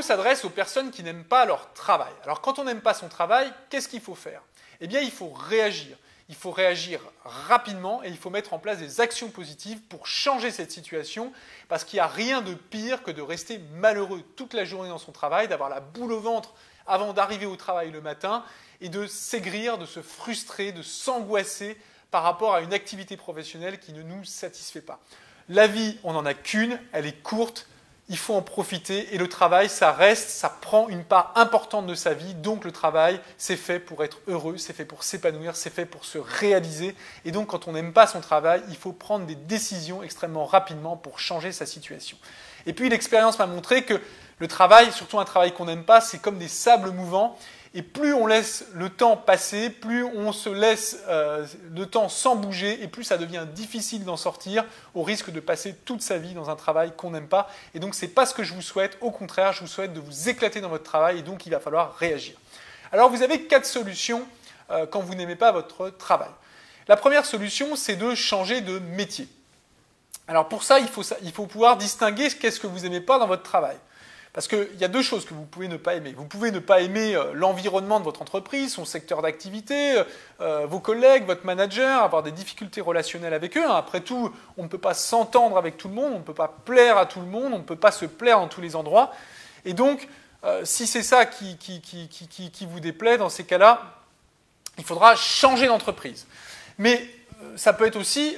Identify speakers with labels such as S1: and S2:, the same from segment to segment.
S1: vidéo s'adresse aux personnes qui n'aiment pas leur travail. Alors quand on n'aime pas son travail, qu'est-ce qu'il faut faire? Eh bien, il faut réagir. Il faut réagir rapidement et il faut mettre en place des actions positives pour changer cette situation parce qu'il n'y a rien de pire que de rester malheureux toute la journée dans son travail, d'avoir la boule au ventre avant d'arriver au travail le matin et de s'aigrir, de se frustrer, de s'angoisser par rapport à une activité professionnelle qui ne nous satisfait pas. La vie, on n'en a qu'une, elle est courte, il faut en profiter et le travail, ça reste, ça prend une part importante de sa vie. Donc le travail, c'est fait pour être heureux, c'est fait pour s'épanouir, c'est fait pour se réaliser. Et donc quand on n'aime pas son travail, il faut prendre des décisions extrêmement rapidement pour changer sa situation. Et puis l'expérience m'a montré que le travail, surtout un travail qu'on n'aime pas, c'est comme des sables mouvants. Et plus on laisse le temps passer, plus on se laisse le temps sans bouger, et plus ça devient difficile d'en sortir, au risque de passer toute sa vie dans un travail qu'on n'aime pas. Et donc, ce n'est pas ce que je vous souhaite. Au contraire, je vous souhaite de vous éclater dans votre travail, et donc il va falloir réagir. Alors, vous avez 4 solutions quand vous n'aimez pas votre travail. La première solution, c'est de changer de métier. Alors, pour ça, il faut pouvoir distinguer qu'est-ce que vous n'aimez pas dans votre travail. Parce qu'il y a 2 choses que vous pouvez ne pas aimer. Vous pouvez ne pas aimer l'environnement de votre entreprise, son secteur d'activité, vos collègues, votre manager, avoir des difficultés relationnelles avec eux. Après tout, on ne peut pas s'entendre avec tout le monde, on ne peut pas plaire à tout le monde, on ne peut pas se plaire dans tous les endroits. Et donc, si c'est ça qui vous déplaît, dans ces cas-là, il faudra changer d'entreprise. Mais ça peut être aussi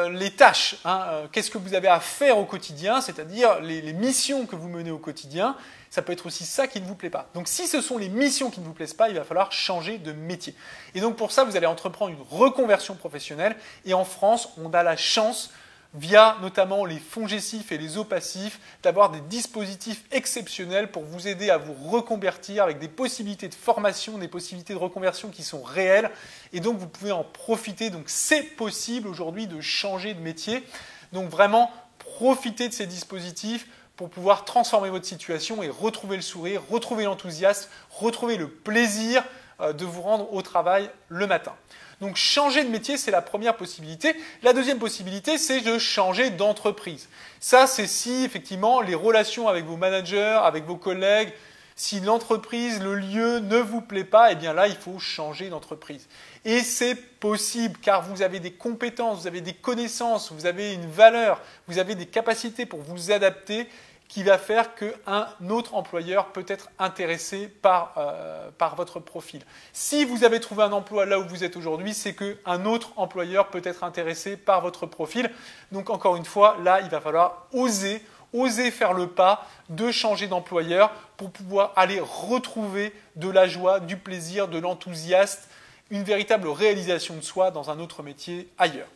S1: les tâches. Qu'est-ce que vous avez à faire au quotidien, c'est-à-dire les missions que vous menez au quotidien. Ça peut être aussi ça qui ne vous plaît pas. Donc si ce sont les missions qui ne vous plaisent pas, il va falloir changer de métier. Et donc pour ça, vous allez entreprendre une reconversion professionnelle. Et en France, on a la chance, via notamment les FONGECIF et les OPACIF, d'avoir des dispositifs exceptionnels pour vous aider à vous reconvertir avec des possibilités de formation, des possibilités de reconversion qui sont réelles. Et donc, vous pouvez en profiter. Donc, c'est possible aujourd'hui de changer de métier. Donc, vraiment, profitez de ces dispositifs pour pouvoir transformer votre situation et retrouver le sourire, retrouver l'enthousiasme, retrouver le plaisir de vous rendre au travail le matin. Donc, changer de métier, c'est la première possibilité. La deuxième possibilité, c'est de changer d'entreprise. Ça, c'est si, effectivement, les relations avec vos managers, avec vos collègues, si l'entreprise, le lieu ne vous plaît pas, eh bien là, il faut changer d'entreprise. Et c'est possible, car vous avez des compétences, vous avez des connaissances, vous avez une valeur, vous avez des capacités pour vous adapter, qui va faire qu'un autre employeur peut être intéressé par votre profil. Si vous avez trouvé un emploi là où vous êtes aujourd'hui, c'est qu'un autre employeur peut être intéressé par votre profil. Donc encore une fois, là, il va falloir oser faire le pas de changer d'employeur pour pouvoir aller retrouver de la joie, du plaisir, de l'enthousiasme, une véritable réalisation de soi dans un autre métier ailleurs.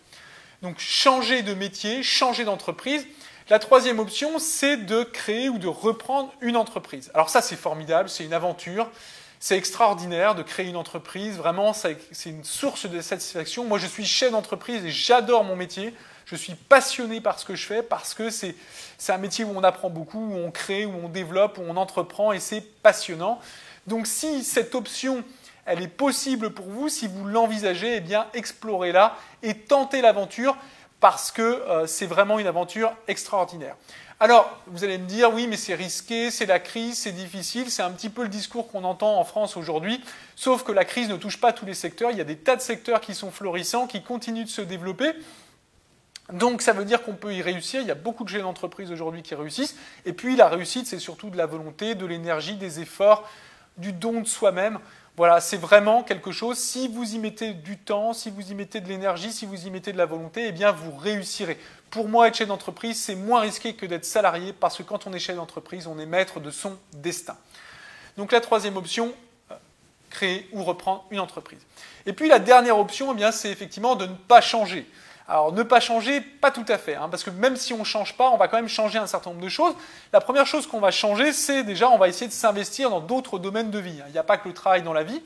S1: Donc changer de métier, changer d'entreprise. La troisième option, c'est de créer ou de reprendre une entreprise. Alors ça, c'est formidable, c'est une aventure, c'est extraordinaire de créer une entreprise. Vraiment, c'est une source de satisfaction. Moi, je suis chef d'entreprise et j'adore mon métier. Je suis passionné par ce que je fais parce que c'est un métier où on apprend beaucoup, où on crée, où on développe, où on entreprend et c'est passionnant. Donc si cette option, elle est possible pour vous, si vous l'envisagez, eh bien explorez-la et tentez l'aventure. Parce que c'est vraiment une aventure extraordinaire. Alors, vous allez me dire, oui, mais c'est risqué, c'est la crise, c'est difficile, c'est un petit peu le discours qu'on entend en France aujourd'hui, sauf que la crise ne touche pas tous les secteurs, il y a des tas de secteurs qui sont florissants, qui continuent de se développer, donc ça veut dire qu'on peut y réussir, il y a beaucoup de chefs d'entreprise aujourd'hui qui réussissent, et puis la réussite, c'est surtout de la volonté, de l'énergie, des efforts, du don de soi-même. Voilà, c'est vraiment quelque chose, si vous y mettez du temps, si vous y mettez de l'énergie, si vous y mettez de la volonté, eh bien vous réussirez. Pour moi, être chef d'entreprise, c'est moins risqué que d'être salarié parce que quand on est chef d'entreprise, on est maître de son destin. Donc la troisième option, créer ou reprendre une entreprise. Et puis la dernière option, eh bien, c'est effectivement de ne pas changer. Alors, ne pas changer, pas tout à fait, parce que même si on ne change pas, on va quand même changer un certain nombre de choses. La première chose qu'on va changer, c'est déjà, on va essayer de s'investir dans d'autres domaines de vie. Il n'y a pas que le travail dans la vie.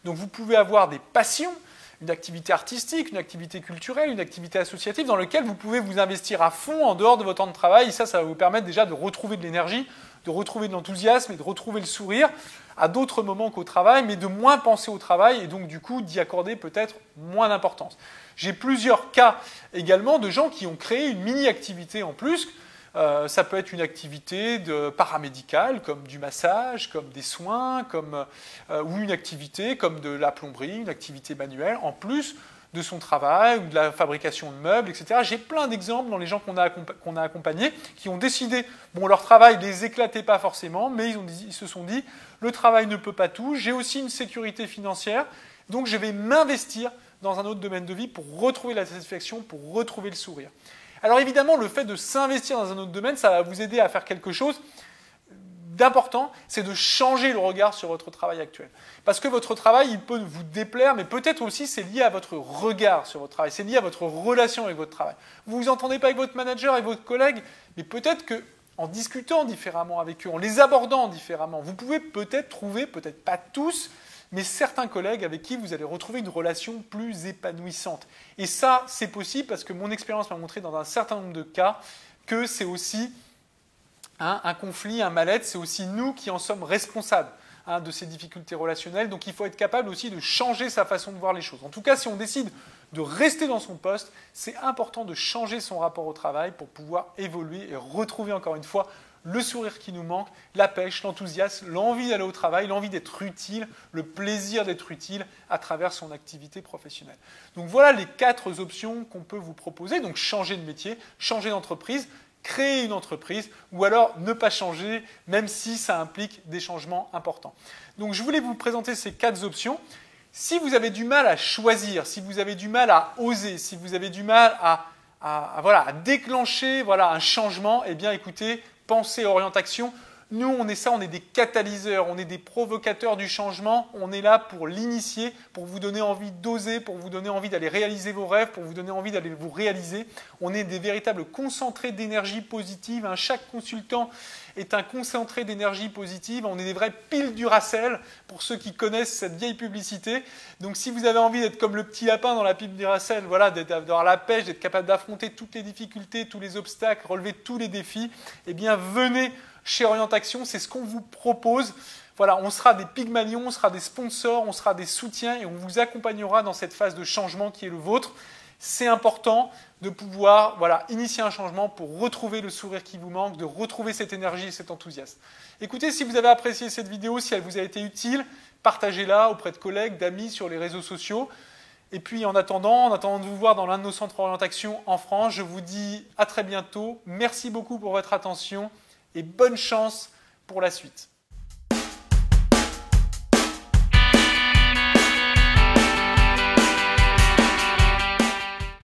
S1: Donc, vous pouvez avoir des passions, une activité artistique, une activité culturelle, une activité associative dans laquelle vous pouvez vous investir à fond en dehors de votre temps de travail. Et ça va vous permettre déjà de retrouver de l'énergie, de retrouver de l'enthousiasme et de retrouver le sourire à d'autres moments qu'au travail, mais de moins penser au travail et donc du coup d'y accorder peut-être moins d'importance. J'ai plusieurs cas également de gens qui ont créé une mini-activité en plus. Ça peut être une activité paramédicale, comme du massage, comme des soins, ou une activité comme de la plomberie, une activité manuelle, en plus de son travail ou de la fabrication de meubles, etc. J'ai plein d'exemples dans les gens qu'on a accompagnés qui ont décidé, bon, leur travail ne les éclatait pas forcément, mais ils se sont dit, le travail ne peut pas tout, j'ai aussi une sécurité financière, donc je vais m'investir dans un autre domaine de vie pour retrouver la satisfaction, pour retrouver le sourire. Alors évidemment, le fait de s'investir dans un autre domaine, ça va vous aider à faire quelque chose d'important, c'est de changer le regard sur votre travail actuel. Parce que votre travail, il peut vous déplaire, mais peut-être aussi c'est lié à votre regard sur votre travail, c'est lié à votre relation avec votre travail. Vous ne vous entendez pas avec votre manager, avec votre collègue, mais peut-être qu'en discutant différemment avec eux, en les abordant différemment, vous pouvez peut-être trouver, peut-être pas tous, mais certains collègues avec qui vous allez retrouver une relation plus épanouissante. Et ça, c'est possible parce que mon expérience m'a montré dans un certain nombre de cas que c'est aussi un conflit, un mal-être, c'est aussi nous qui en sommes responsables de ces difficultés relationnelles. Donc il faut être capable aussi de changer sa façon de voir les choses. En tout cas, si on décide de rester dans son poste, c'est important de changer son rapport au travail pour pouvoir évoluer et retrouver encore une fois le sourire qui nous manque, la pêche, l'enthousiasme, l'envie d'aller au travail, l'envie d'être utile, le plaisir d'être utile à travers son activité professionnelle. Donc voilà les 4 options qu'on peut vous proposer. Donc changer de métier, changer d'entreprise, créer une entreprise ou alors ne pas changer même si ça implique des changements importants. Donc je voulais vous présenter ces 4 options. Si vous avez du mal à choisir, si vous avez du mal à oser, si vous avez du mal à déclencher un changement, eh bien écoutez, pensée, orientation. Nous, on est des catalyseurs, on est des provocateurs du changement. On est là pour l'initier, pour vous donner envie d'oser, pour vous donner envie d'aller réaliser vos rêves, pour vous donner envie d'aller vous réaliser. On est des véritables concentrés d'énergie positive. Chaque consultant est un concentré d'énergie positive. On est des vraies piles Duracell, pour ceux qui connaissent cette vieille publicité. Donc, si vous avez envie d'être comme le petit lapin dans la pile Duracell, d'avoir la pêche, d'être capable d'affronter toutes les difficultés, tous les obstacles, relever tous les défis, eh bien, venez chez Orientaction, c'est ce qu'on vous propose. Voilà, on sera des Pygmalions, on sera des sponsors, on sera des soutiens et on vous accompagnera dans cette phase de changement qui est le vôtre. C'est important de pouvoir initier un changement pour retrouver le sourire qui vous manque, de retrouver cette énergie et cet enthousiasme. Écoutez, si vous avez apprécié cette vidéo, si elle vous a été utile, partagez-la auprès de collègues, d'amis sur les réseaux sociaux. Et puis en attendant de vous voir dans l'un de nos centres Orientaction en France, je vous dis à très bientôt. Merci beaucoup pour votre attention et bonne chance pour la suite.